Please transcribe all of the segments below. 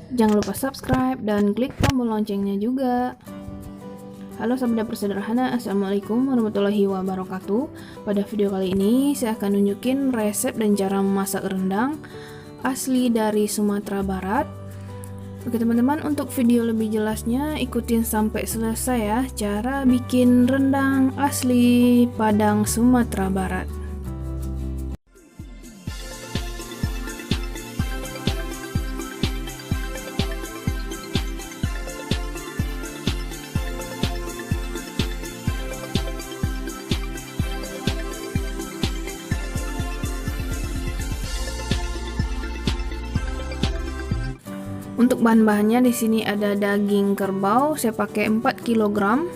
Jangan lupa subscribe dan klik tombol loncengnya juga. Halo sahabat dapur sederhana, assalamualaikum warahmatullahi wabarakatuh. Pada video kali ini saya akan nunjukin resep dan cara memasak rendang asli dari Sumatera Barat. Oke teman-teman, untuk video lebih jelasnya ikutin sampai selesai ya, cara bikin rendang asli Padang Sumatera Barat. Untuk bahan-bahannya di sini ada daging kerbau, saya pakai 4 kg.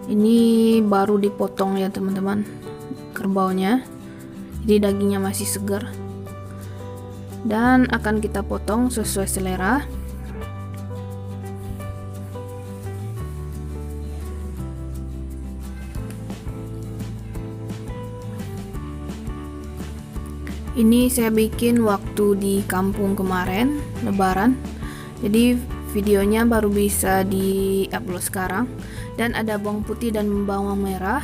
Ini baru dipotong ya teman-teman, kerbaunya. Jadi dagingnya masih segar. Dan akan kita potong sesuai selera. Ini saya bikin waktu di kampung kemarin, lebaran. Jadi videonya baru bisa di-upload sekarang. Dan ada bawang putih dan bawang merah.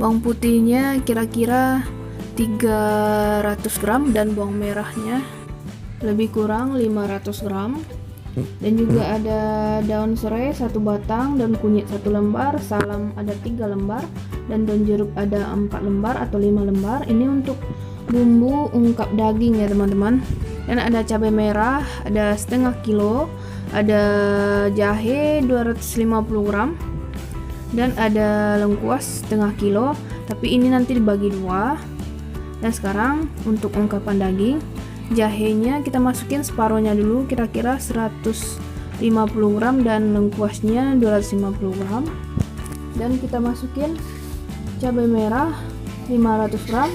Bawang putihnya kira-kira 300 gram dan bawang merahnya lebih kurang 500 gram. Dan juga ada daun serai 1 batang, daun kunyit 1 lembar, salam ada 3 lembar, dan daun jeruk ada 4 lembar atau 5 lembar. Ini untuk bumbu ungkap daging ya teman-teman. Dan ada cabai merah ada setengah kilo, ada jahe 250 gram, dan ada lengkuas setengah kilo, tapi ini nanti dibagi dua. Dan sekarang untuk ungkapan daging, jahenya kita masukin separuhnya dulu, kira-kira 150 gram, dan lengkuasnya 250 gram. Dan kita masukin cabai merah 500 gram.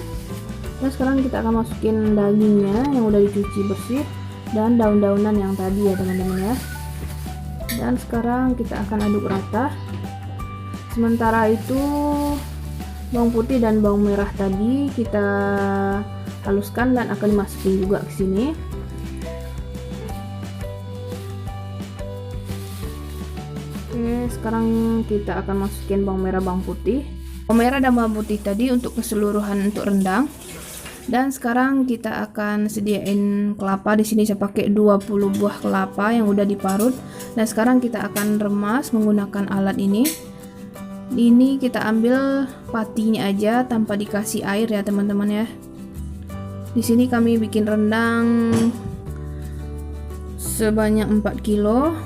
Nah sekarang kita akan masukin dagingnya yang udah dicuci bersih dan daun-daunan yang tadi ya teman-teman ya. Dan sekarang kita akan aduk rata. Sementara itu bawang putih dan bawang merah tadi kita haluskan dan akan dimasukin juga ke sini. Oke, sekarang kita akan masukin bawang merah, bawang putih. Bawang merah dan bawang putih tadi untuk keseluruhan untuk rendang. Dan sekarang kita akan sediain kelapa. Di sini saya pakai 20 buah kelapa yang udah diparut. Dan sekarang kita akan remas menggunakan alat ini. Ini kita ambil patinya aja tanpa dikasih air ya teman-teman ya. Di sini kami bikin rendang sebanyak 4 kilo.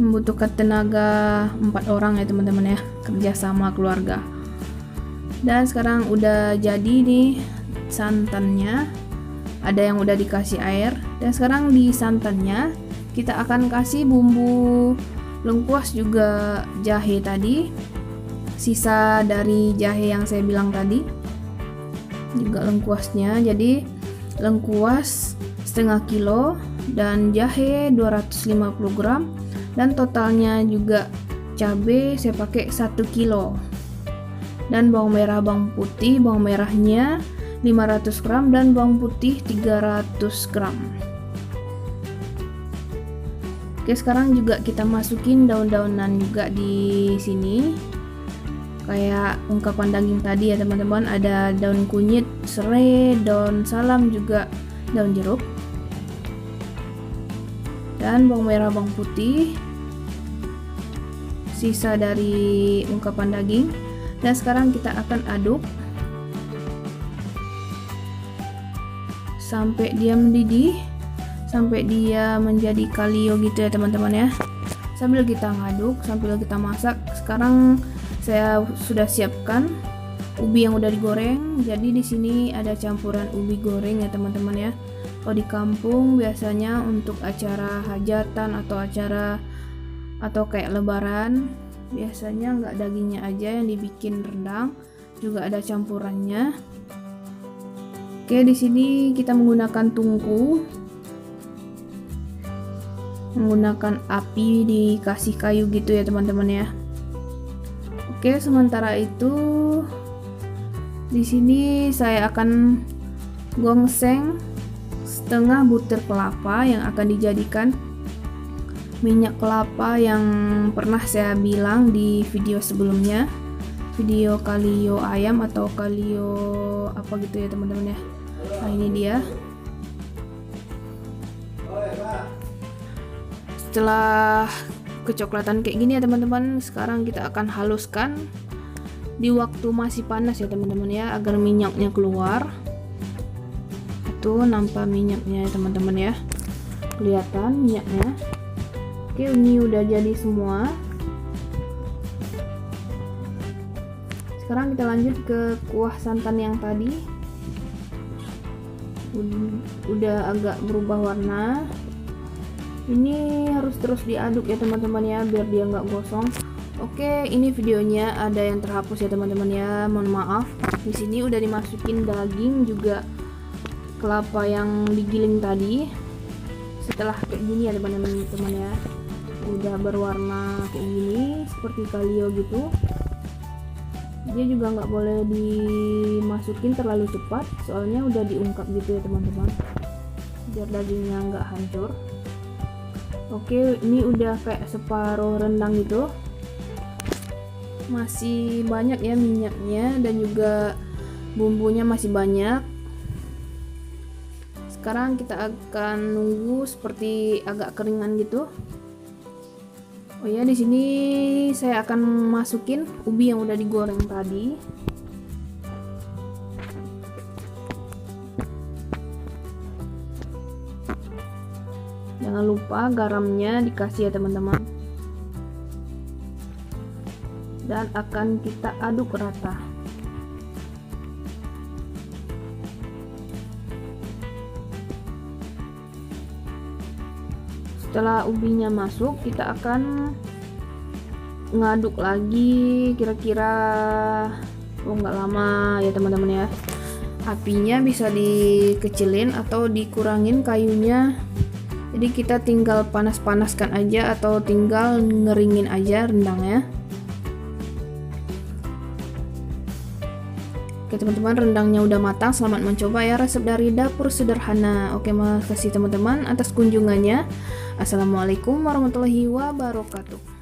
Membutuhkan tenaga 4 orang ya teman-teman ya, kerja sama keluarga. Dan sekarang udah jadi nih santannya, ada yang udah dikasih air. Dan sekarang di santannya kita akan kasih bumbu lengkuas juga jahe tadi, sisa dari jahe yang saya bilang tadi, juga lengkuasnya. Jadi lengkuas setengah kilo dan jahe 250 gram, dan totalnya juga cabai saya pakai 1 kilo. Dan bawang merah, bawang putih, bawang merahnya 500 gram dan bawang putih 300 gram. Oke, sekarang juga kita masukin daun-daunan juga di sini. Kayak ungkapan daging tadi ya teman-teman, ada daun kunyit, serai, daun salam, juga daun jeruk. Dan bawang merah, bawang putih, sisa dari ungkapan daging. Dan sekarang kita akan aduk sampai dia mendidih, sampai dia menjadi kalio gitu ya teman-teman ya. Sambil kita ngaduk, sambil kita masak. Sekarang saya sudah siapkan ubi yang udah digoreng. Jadi di sini ada campuran ubi goreng ya teman-teman ya. Kalau di kampung biasanya untuk acara hajatan atau acara atau kayak lebaran, biasanya nggak dagingnya aja yang dibikin rendang, juga ada campurannya. Oke, di sini kita menggunakan tungku, menggunakan api dikasih kayu gitu ya teman-teman ya. Oke, sementara itu di sini saya akan gongseng setengah butir kelapa yang akan dijadikan minyak kelapa yang pernah saya bilang di video sebelumnya, video kalio ayam atau kalio apa gitu ya teman-teman ya. Nah ini dia. Setelah kecoklatan kayak gini ya teman-teman, sekarang kita akan haluskan di waktu masih panas ya teman-teman ya, agar minyaknya keluar. Itu nampak minyaknya ya teman-teman ya, kelihatan minyaknya. Oke, ini udah jadi semua. Sekarang kita lanjut ke kuah santan yang tadi. Udah agak berubah warna. Ini harus terus diaduk ya teman-teman ya, biar dia nggak gosong. Oke, ini videonya ada yang terhapus ya teman-teman ya, mohon maaf. Di sini udah dimasukin daging juga kelapa yang digiling tadi. Setelah kayak gini ya teman-teman ya, udah berwarna kayak gini seperti kalio gitu. Dia juga nggak boleh dimasukin terlalu cepat, soalnya udah diungkap gitu ya teman-teman, biar dagingnya nggak hancur. Oke, ini udah kayak separuh rendang gitu, masih banyak ya minyaknya dan juga bumbunya masih banyak. Sekarang kita akan nunggu seperti agak keringan gitu. Oh ya, di sini saya akan masukin ubi yang udah digoreng tadi. Jangan lupa garamnya dikasih ya teman-teman. Dan akan kita aduk rata. Setelah ubinya masuk, kita akan ngaduk lagi kira-kira nggak lama ya teman-teman ya. Apinya bisa dikecilin atau dikurangin kayunya, jadi kita tinggal panas-panaskan aja atau tinggal ngeringin aja rendangnya. Oke teman-teman, rendangnya udah matang. Selamat mencoba ya, resep dari dapur sederhana. Oke, makasih teman-teman atas kunjungannya. Assalamualaikum warahmatullahi wabarakatuh.